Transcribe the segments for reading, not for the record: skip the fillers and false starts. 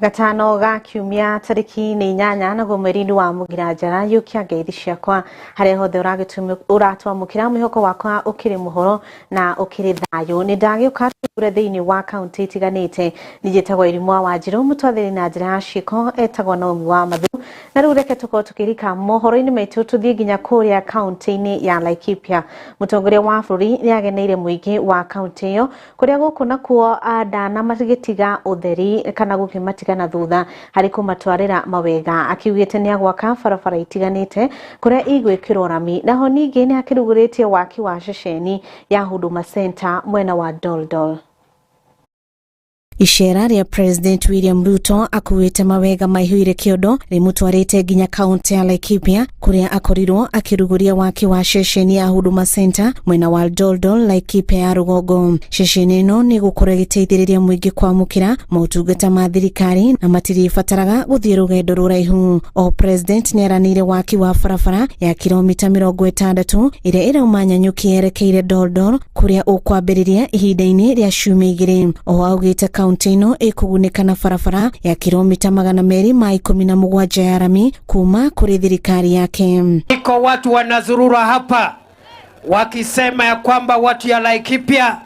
Gatano ga kiumia tariki ni nyanya na mweri wa mugira njara yukia ngeithi ciakwa haria hothe uratwamukira mwihoko wakwa ukiri muhoro na ukiri thayo ni ndagiuka ture thiini wa county tiganite nijitagwo Wairimu wa Wanjiru mutwathiri na njira ya ciko etagwo na umi wa mathu na riu reke tuko tukirika mohoro-ini maitu tuthie nginya kuria county-ini ya Laikipia. Mutongoria wa bururi ni ageneire muingi wa county iyo kuria guku nakuo ndana matigitiga utheri kana gukimatiga na thutha hari kumatwarira mawega akiugite ni agwaka barabara itiganite kuria igwikirwo rami naho ningi ni akiruguritie waki wa ceceni ya Huduma Center mwena wa Doldol. Ishera ria President William Ruto akuite mawega maihuire kiodo rimutwarite nginya kaunti ya Laikipia kuria akorirwo akiruguria waki wa ceceni ya Huduma Center mwena wa Doldol Laikipia ya rugongo. Ceceni ino ni gukora giteithiriria muingi kwamukira motungata ma thirikari na matiribataraga guthie rugendo ruraihu. O President ni aranire waki wa barabara ya kilomita 60 iria iraumanyanyuki yerekeire Doldol kuria ukwambiriria ihinda-ini ria ciumia igiri. O augite kaunti ino ikugunika na barabara ya kilomita 217 ya rami kuma kuri thirikari yake. Iko watu wanazurura hapa wakisema ya kwamba watu ya Laikipia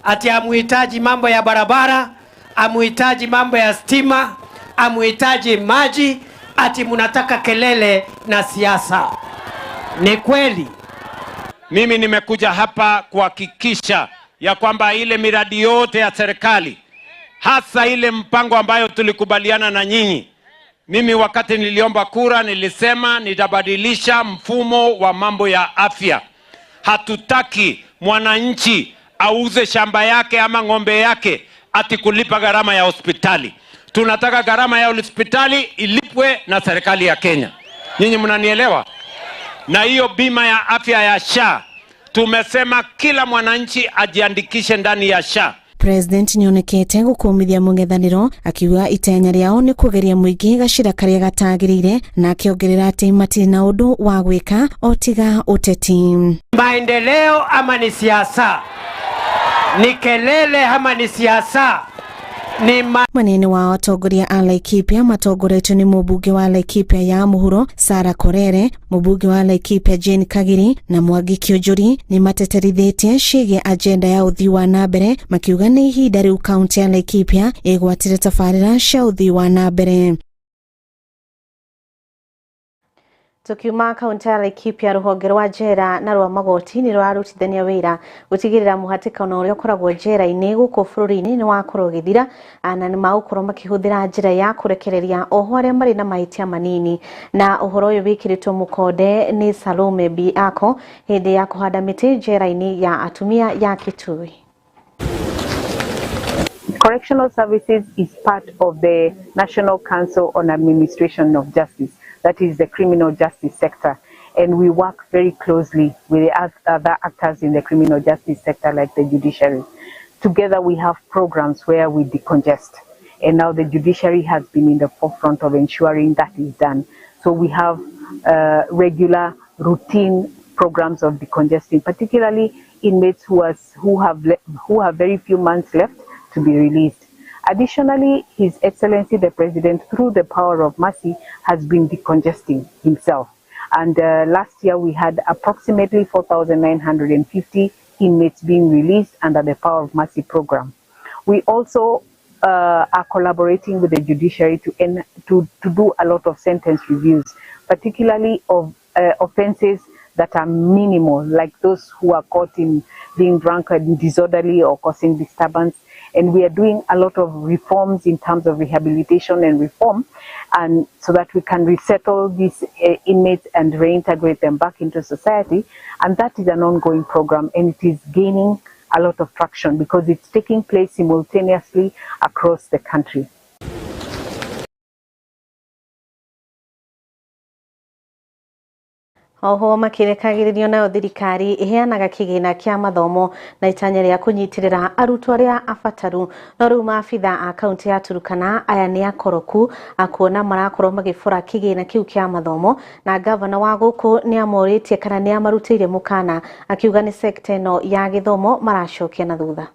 ati amuhitaji mambo ya barabara, amuhitaji mambo ya stima, amuhitaji maji, ati munataka kelele na siasa. Ni kweli? Mimi nimekuja hapa kuhakikisha ya kwamba ile miradi yote ya serikali, hasa ile mpango ambayo tulikubaliana na nyinyi. Mimi wakati niliomba kura nilisema nitabadilisha mfumo wa mambo ya afya. Hatutaki mwananchi auze shamba yake ama ng'ombe yake ati kulipa gharama ya hospitali. Tunataka gharama ya hospitali ilipwe na serikali ya Kenya. Nyinyi mnanielewa? Na hiyo bima ya afya ya SHA, tumesema kila mwananchi ajiandikishe ndani ya SHA. President nionekete gukumithia mungethaniro akiuga itenya riao ni kugeria muingi gacira karia gatagirire na akiongerera ati matiri na undu wa gwika otiga uteti. Maendeleo ama ni siasa? Ni kelele ama ni siasa? Manene wa atongoria a Laikipia matongoretio ni mubunge wa Laikipia ya muhuro Sara Korere, mubunge wa Laikipia Jane Kagiri na Mwangi Kionjuri ni mateterithitie ciige agenda ya uthii wa nambere makiuga ni ihinda riu kaunti ya Laikipia igwatire tabarira cia uthii wa nambere. Tukiuma kaunti ya Laikipia ruhonge rwa njera na rwa magoti ni rwarutithania wira gutigirira muhatikano uria ukoragwo njera-ini guku bururi-ini ni wakorwo githira na ni maukorwo makihuthira njira ya kurekereria oho aria mari na mahitia manini na uhoro uyu wikiritwo mukonde ni Salome B ako hindi ya kuhanda miti njera-ini ya atumia ya Kitui. Correctional Services is part of the National Council on Administration of Justice. That is the criminal justice sector, and we work very closely with the other actors in the criminal justice sector like the judiciary. Together we have programs where we decongest, and now the judiciary has been in the forefront of ensuring that is done. So we have regular routine programs of decongesting, particularly inmates who have very few months left to be released. Additionally, His Excellency the President, through the power of mercy, has been decongesting himself. And last year we had approximately 4,950 inmates being released under the power of mercy program. We also are collaborating with the judiciary to do a lot of sentence reviews, particularly of offenses that are minimal, like those who are caught in being drunk and disorderly or causing disturbance. And we are doing a lot of reforms in terms of rehabilitation and reform, and so that we can resettle these inmates and reintegrate them back into society. And that is an ongoing program, and it is gaining a lot of traction because it's taking place simultaneously across the country. Oho makirekagiririo nayo thirikari iheanaga kigina kia mathomo na itanya ria kunyitirira arutwo aria abataru no riu maabitha a kaunti ya Turukana aya ni akoroku akuona marakorwo magibura kigina kiu kia mathomo na gavana wa guku ni amoritie kana ni amarutire mukana akiuga ni sekta ino ya githomo maracokia na thutha.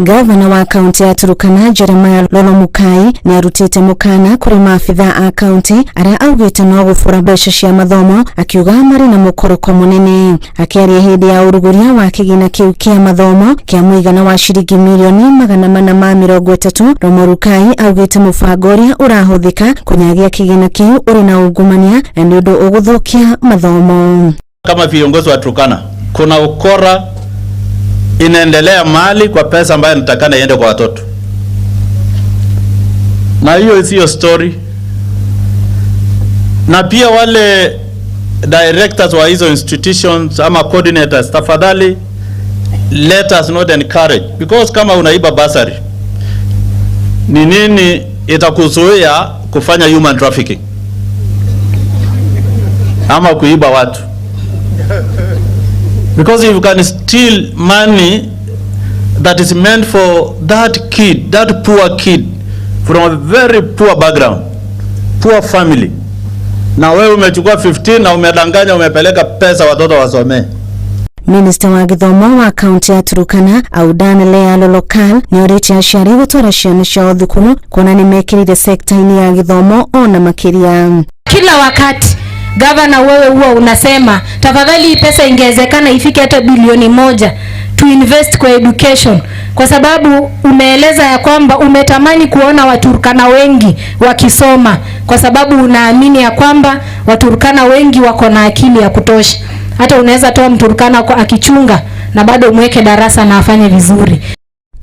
Gavana wa kaunti ya Turkana Jeremiah Mukai ni arutite mukana kuri maafitha a kaunti aria augite no gufura mbeca cia mathomo akiuga mari na mukoroko munene. Akiaria hindi ya uruguria wa kigina kiu kia mathomo kia muigana wa shiringi milioni 430, Mukai augite mubango uria urahuthika kunyagia kigina kiu uri na ungumania na ni undu uguthukia mathomo. Kama viongozi wa Turkana kuna ukora inaendelea mali kwa pesa ambayo inatakana iende kwa watoto, na hiyo sio story. Na pia wale directors wa hizo institutions ama coordinators, tafadhali let us not encourage, because kama unaiba basari ni nini itakuzuia kufanya human trafficking ama kuiba watu? Because if you can steal money that is meant for that kid, that poor kid from a very poor background, poor family, na wewe umechukua 15 na umedanganya umepeleka pesa watoto wasomee. Minister wa githomo wa kaunti ya Turkana Audanele Lokal ni oriti aciari gutwara ciana ciao thukuru kuona ni mekirire sekta-ini ya githomo ona makiria. Kila wakati gavana wewe huwa unasema tafadhali pesa ingewezekana ifike hata bilioni 1 to invest kwa education, kwa sababu umeeleza ya kwamba umetamani kuona Waturkana wengi wakisoma, kwa sababu unaamini ya kwamba Waturkana wengi wako na akili ya kutosha. Hata unaweza toa Mturkana kwa akichunga na bado mweke darasa na afanye vizuri.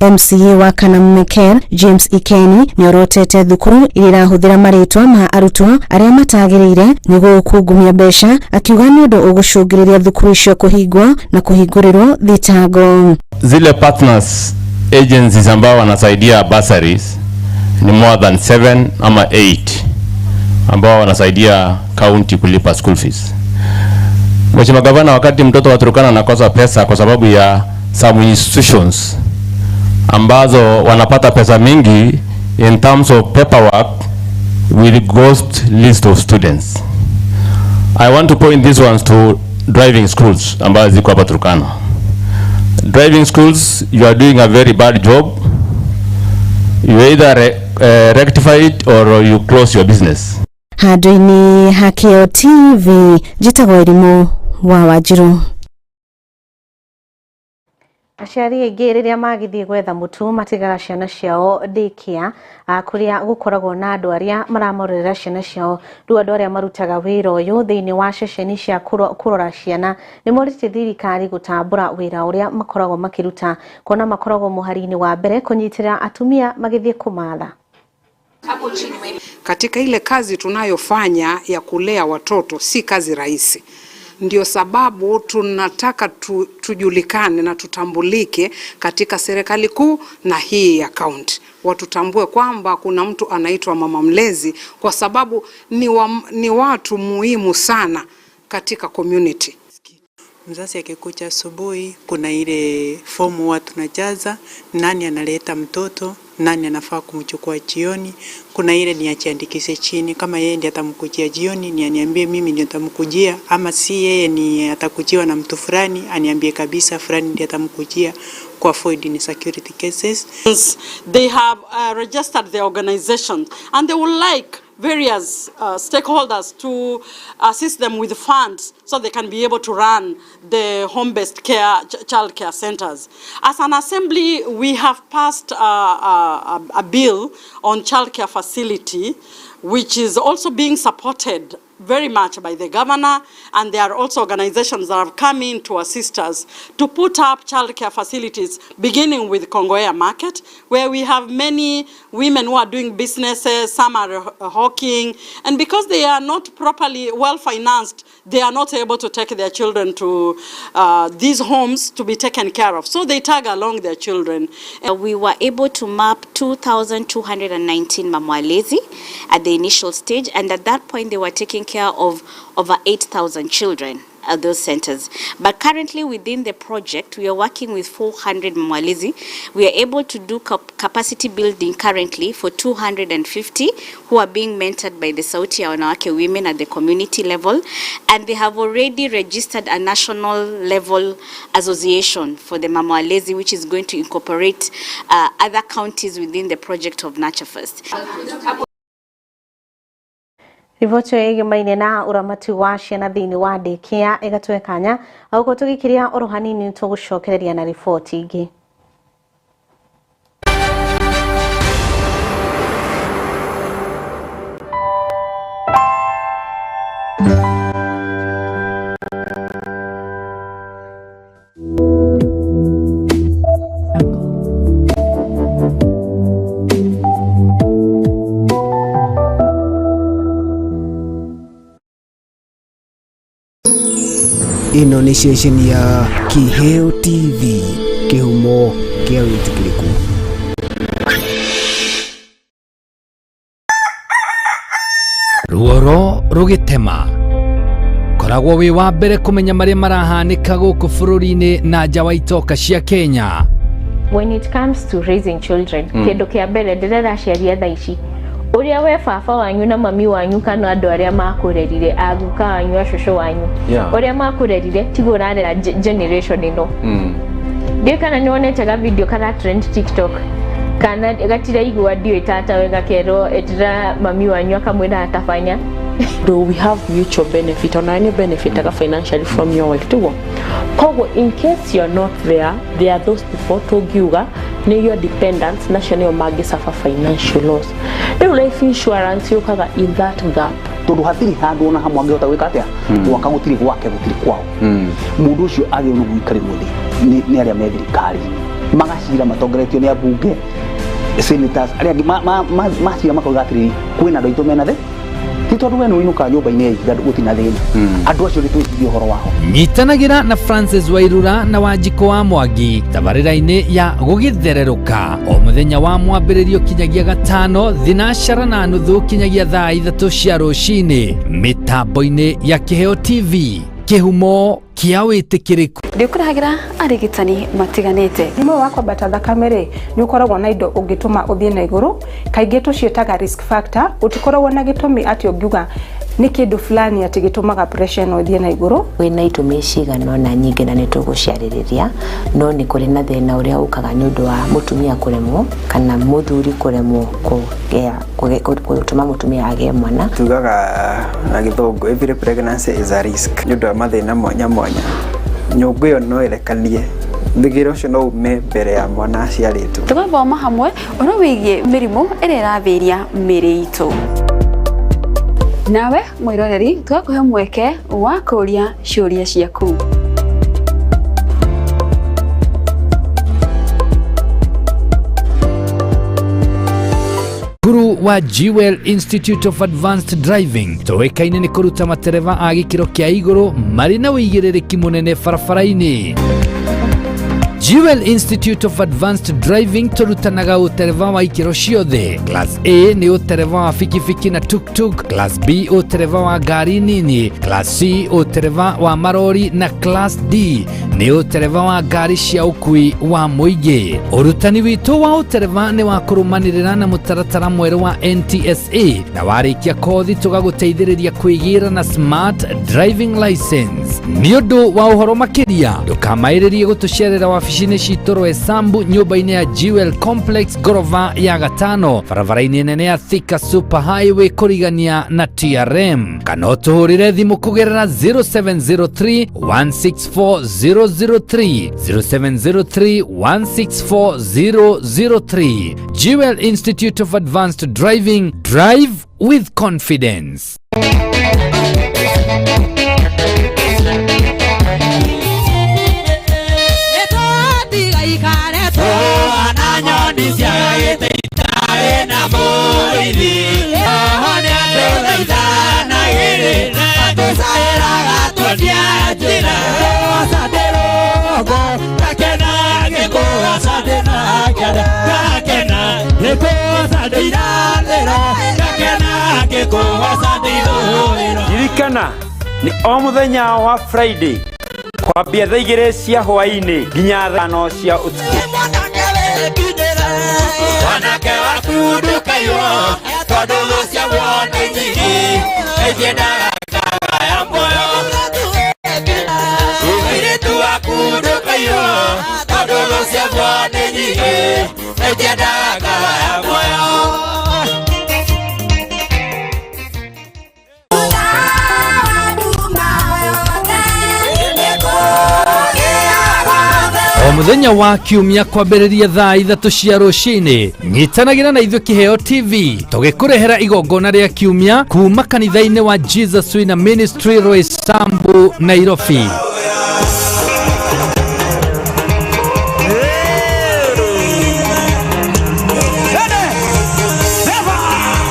MCA wa Kanammeker James Ikeni ni orotete thukuru irirahuthira maritwa ma arutwo aria matagirire niguo kugumia mbeca, akiuga ni undu ugucungiriria thukuru icio kuhingwo na kuhingurirwo thitango. Zile partners agencies ambao wanasaidia bursaries ni more than 7 ama 8 ambao wanasaidia county kulipa school fees. Mheshimiwa Gavana, wakati mtoto wa Turkana anakosa pesa kwa sababu ya some institutions ambazo wanapata pesa mingi in terms of paperwork with ghost list of students, I want to point these ones to driving schools ambazo ziko hapa Turkana. Driving schools, you are doing a very bad job. You either rectify it or you close your business. Hadini kiheotv jitagwo Wairimu wa Wanjiru. Aciari aingĩ rĩrĩa magithie gwetha mũtu matigara ciana ciao daycare kuria gukoragwo na andũ arĩa maramorera ciana ciao. Rĩu andũ arĩa marutaga wĩra ũyũ thĩinĩ wa ceceni cia kũrora ciana nĩ morĩte thirikari gũtambũra wĩra ũrĩa makoragwo makĩruta, kuona makoragwo mũhari-inĩ wa mbere kũnyitĩrĩra atumia magithie kũmatha. Katika ile kazi tunayofanya ya kulea watoto si kazi rahisi. Ndio sababu tunataka tujulikane na tutambulike katika serikali kuu na hii ya kaunti. Watutambue kwamba kuna mtu anaitwa mama mlezi, kwa sababu ni watu muhimu sana katika community. Mzazi akikuja asubuhi, kuna ile fomu watu tunajaza, nani analeta mtoto, nani anafaa kumchukua jioni. Kuna ile ni ajiandikishe chini, kama yeye ndiye atamkujia jioni ni aniambie mimi ndiye atamkujia, ama si yeye ni atakujiwa na mtu fulani aniambie kabisa fulani ndiye atamkujia, kwa avoid in security cases. They have registered their organization and they would like various stakeholders to assist them with funds so they can be able to run the home-based child care centers. As an assembly, we have passed a bill on child care facility, which is also being supported very much by the governor, and there are also organizations that have come in to assist us to put up child care facilities, beginning with Kongoea Market, where we have many women who are doing businesses, some are hawking, and because they are not properly well financed, they are not able to take their children to these homes to be taken care of. So they tag along their children. We were able to map 2,219 mamwalezi at the initial stage, and at that point they were taking care of over 8,000 children. those centers. But currently within the project, we are working with 400 Mamwalizi. We are able to do capacity building currently for 250 who are being mentored by the Sauti ya Wanawake women at the community level, and they have already registered a national level association for the Mamwalizi, which is going to incorporate other counties within the project of Nurture First. Riboti ĩgĩmaine na ũramati wa ciana thĩinĩ wa daycare ĩgatwekanya auko tũgĩkĩria oro hanini tũgũcokereria na riboti ingĩ. Ino ni station ya Kiheo TV, kihumo kia witikiriku. Ruoro rugitema koragwo wi wa mbere kumenya maria marahanika guku bururi-ini na nja wa itoka cia Kenya. When it comes to raising children, kendo kia mbere ndirera ciaria thaa ici uria we baba wanyu na mami wanyu kana andu aria makurerire aguka wanyu acũcũ wanyu uria makurerire tigo rarera generation ino. Ndio kana nionete ga video kana trend TikTok kana gatira igwa dio itata wega kero etira mami wanyu akamwira atafanya. Do we have mutual benefit or any benefit financially from your wife too? Kogo, in case you're not there are those people togiuga ne your dependents national magi suffer financial loss. The life insurance yokaga in that gap. Tondu hatiri handu ona hamwe angehota gwika atia gwaka gutiri gwake gutiri kwao mundu ucio agio no gwikarirwo ni aria me thirikari magacira matongoretio ni abunge senators aria macira makoiga atiri kwina ndo itu mena the titondu we no inuka nyumba-ini ya ihinda gutina thina andu acio ritwithio horo wao. Nyitanagira na Francis Wairura na Wanjiru wa Mwangi tabarira-ini ya gugithereruka o muthenya wa mwambiririo kinyagia gatano thinashara na nuthu kinyagia thaa 3 cia rucini mitambo-ini ya Kiheo TV, kihumo kia witikiriku. Ndikurahagira arigitani matiganite. Nimwe wakwa bata thakame ri ni ukoragwo na indo ungituma uthie na iguru kaingi tucietaga risk factor utikoragwo na gitumi ati ungiuga ni kindu fulani ati gitumaga pressure no uthie na iguru wina itumi cigana na nyingi na nituguciaririria no ni kuri na thina uria ukaga ni undu wa mutumia kuremwo kana muthuri kuremwo gutuma mutumia age mwana. Tugaga na githungu every pregnancy is a risk ni undu wa mathina mwanya mwanya nyungu iyo no erekanie thigiro ucio no ume mbere ya mwana aciaritwo. Tugathoma hamwe oro wigie mirimu iria irathiria miri itu. Nawe mwiroreri tugakuhe mweke wa kuria ciuria ciaku. Guru wa Jewel Institute of Advanced Driving toekaine ni kuruta matereva a gikiro kia iguru mari na uigiririki munene barabara-ini. Jewel Institute of Advanced Driving turutanaga utereva wa ikiro ciothe. Class A ni utereva wa fikifiki na tuk-tuk, Class B utereva wa gari nini, Class C utereva wa marori na Class D ni utereva wa gari cia ukui wa muingi. Urutani witu wa utereva ni wa kurumanirira na mutaratara mweru wa NTSA na warikia kothi tugaguteithiriria kwigira na smart driving license. Ni undu wa uhoro makiria ndukamairirie gutucerera wabici-ini citu Rwesambu nyumba-ini ya Jewel Complex gorova ya gatano barabara-ini nene ya Thika Super Highway kurigania na TRM kana utuhurire thimu kugerera 0703 164 003 0703 164 003. Jewel Institute of Advanced Driving, drive with confidence. Irikana ni o muthenya wa Friday kwambia thaa 2 cia hwaini nginya 5 cia utuku. Wanake wakunduka yo tondu lucia wone nyingi ejenda kaga ya moyo iritu wakunduka yo tondu lucia wone nyingi ejenda kaga ya moyo. O muthenya wa kiumia kwambĩrĩria thaa 3 cia rũcinĩ nyitanagira na ithuĩ Kiheo TV tũgĩkũrehera igongona rĩa kiumia kuma kanitha-inĩ wa Jesus Winner Ministry Roysambu Nairobi.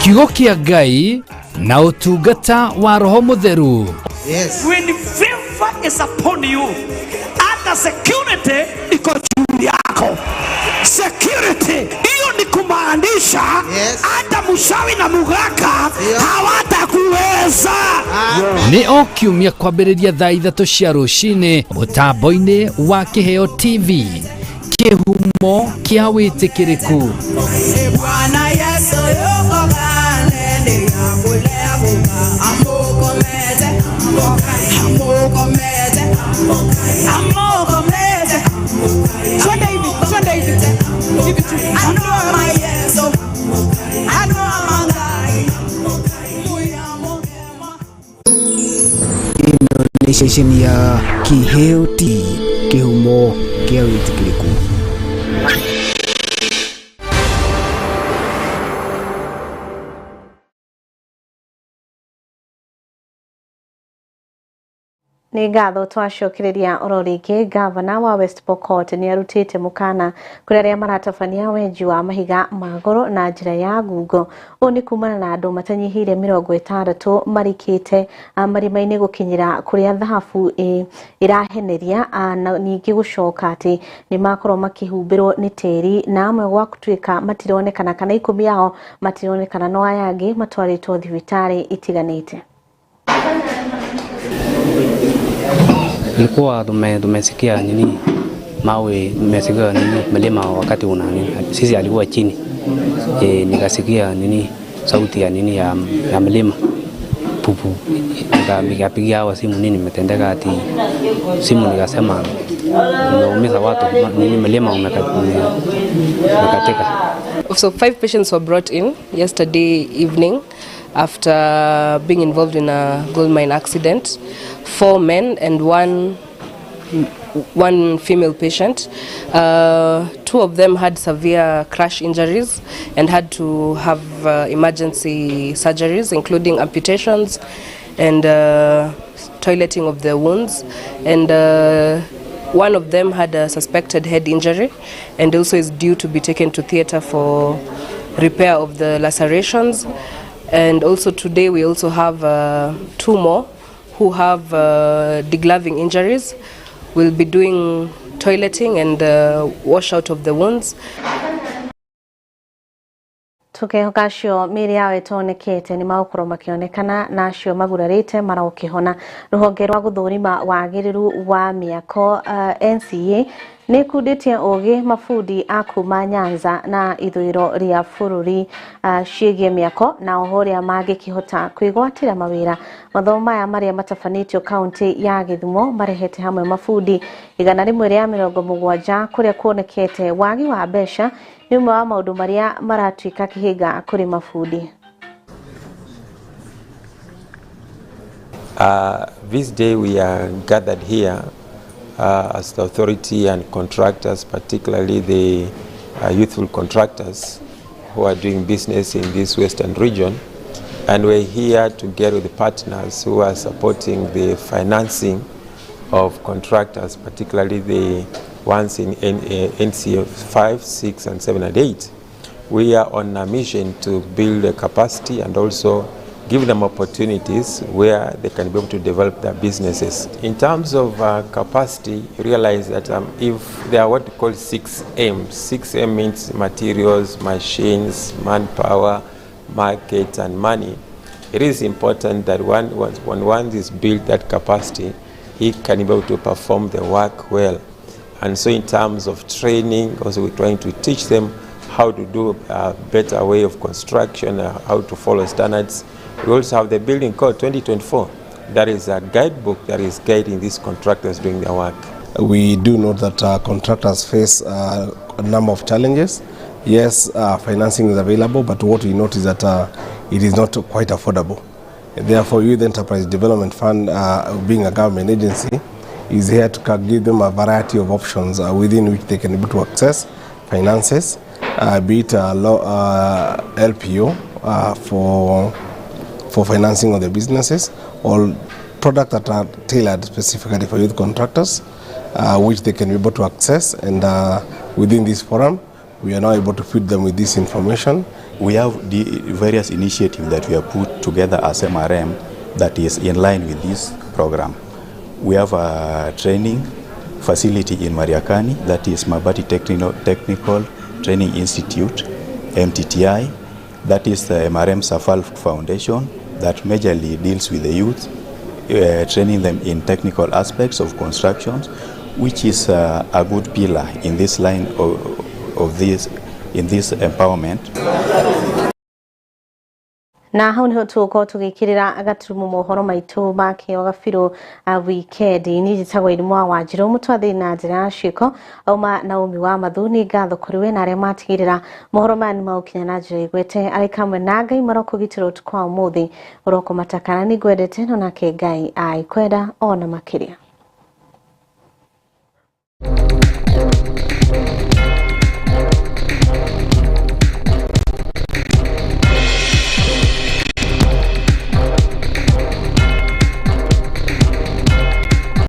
Kiugo kĩa Ngai na ũtungata wa Roho Mũtheru. Yes. When favor is upon you, hata security iko juu yako. Security hiyo ni kumaanisha hata mushawi na mugaka hawatakuweza. Ni o kiumia kwambĩrĩria thaa 3 cia rũcinĩ mũtambo-inĩ wa Kiheo TV, kĩhumo kĩa wĩtĩkĩrĩku. Bwana Yesu yuko kanende ya kulevuka amukomete ino nĩ ceceni ya Kiheo TV, kĩhumo kĩa wĩtĩkĩrĩku. Nĩ ngatho twacokereria oro rĩngĩ. Gavana wa West Pokot nĩ arutĩte mũkana kũrĩ arĩa maratabania wenji wa mahiga ma goro na njĩra ya ngungo. Ũũ nĩ kumana na andũ matanyihĩire 60 marikĩte marima-inĩ gũkinyĩra kũrĩa thahabu ĩraheneria, na ningĩ gũcoka atĩ nĩ makorwo makĩhumbĩrwo nĩ tĩri, na amwe gwa gũtuĩka matironekana kana 10 yao matironekana, no aya angĩ matwarĩtwo thibitarĩ itiganĩte. Nilikuwa tumesikia nini mawe, tumesikia nini milima wakati una nini, sisi alikuwa chini nikasikia nini sauti ya nini ya milima pupu, nikapigia hawa simu nini imetendeka, ati simu nikasema nimeumiza watu nini milima umekatika. So 5 patients were brought in yesterday evening after being involved in a gold mine accident. 4 men and one female patient. 2 of them had severe crash injuries and had to have emergency surgeries, including amputations and toileting of the wounds. And one of them had a suspected head injury and also is due to be taken to theatre for repair of the lacerations. And also today we also have 2 more who have degloving injuries. We'll be doing toileting and wash out of the wounds. Tukihoka cio mĩĩrĩ yao ĩtonekete nĩ magũkorwo makĩonekana na acio magurarĩte marokĩhona. Rũhonge rwa gũthũrima wagĩrĩru wa mĩako NCA nĩ kundĩtie ũgĩ mabundi a kuma Nyanza na ithũĩro rĩa bũrũri ciĩgiĩ mĩako na oho ũrĩa mangĩkĩhota kwĩgwatĩra mawĩra. Mathomo maya marĩa matabanĩtio kaunti ya Gĩthumo marehete hamwe mabundi 170 kũrĩa kuonekete wagi wa mbeca nĩ ũmwe wa maũndũ marĩa maratuĩka kĩhĩnga kũrĩ mabundi. This day we are gathered here as the authority and contractors, particularly the youthful contractors who are doing business in this western region, and we're here together with the partners who are supporting the financing of contractors, particularly the ones in NCA 5, 6, and 7, and 8. We are on a mission to build a capacity and also give them opportunities where they can be able to develop their businesses. In terms of capacity, you realize that if there are what we call 6M. 6M means materials, machines, manpower, market, and money. it is important that when one is built that capacity, he can be able to perform the work well. And so in terms of training, also we're trying to teach them how to do a better way of construction, how to follow standards. We also have the Building Code 2024. That is a guidebook that is guiding these contractors doing their work. We do know that contractors face a number of challenges. Yes, financing is available, but what we notice that it is not quite affordable. Therefore, Youth Enterprise Development Fund, being a government agency, is here to give them a variety of options within which they can be able to access finances, be it LPO for financing of the businesses, or products that are tailored specifically for youth contractors, which they can be able to access. And within this forum, we are now able to feed them with this information. We have the various initiatives that we have put together as MRM that is in line with this program. We have a training facility in Mariakani, that is Mabati Technical Training Institute, MTTI. That is the MRM Safal Foundation that majorly deals with the youth, training them in technical aspects of constructions, which is a good pillar in this line of this empowerment. Na hau niho tuko tugikirira agaturumu mohoro maitu ma Kiheo Kabiru weekend ni jitagwo Wairimu wa Wanjiru mutwathi na njira ciiko auma na umi wa mathuni ngatho kuri we na aria matigirira mohoro mani maukinya na njira igwete ari kamwe na Ngai marokugitira utukwa umuthi uroko matakana ni gwendete no nake Ngai aikwenda ona makiria.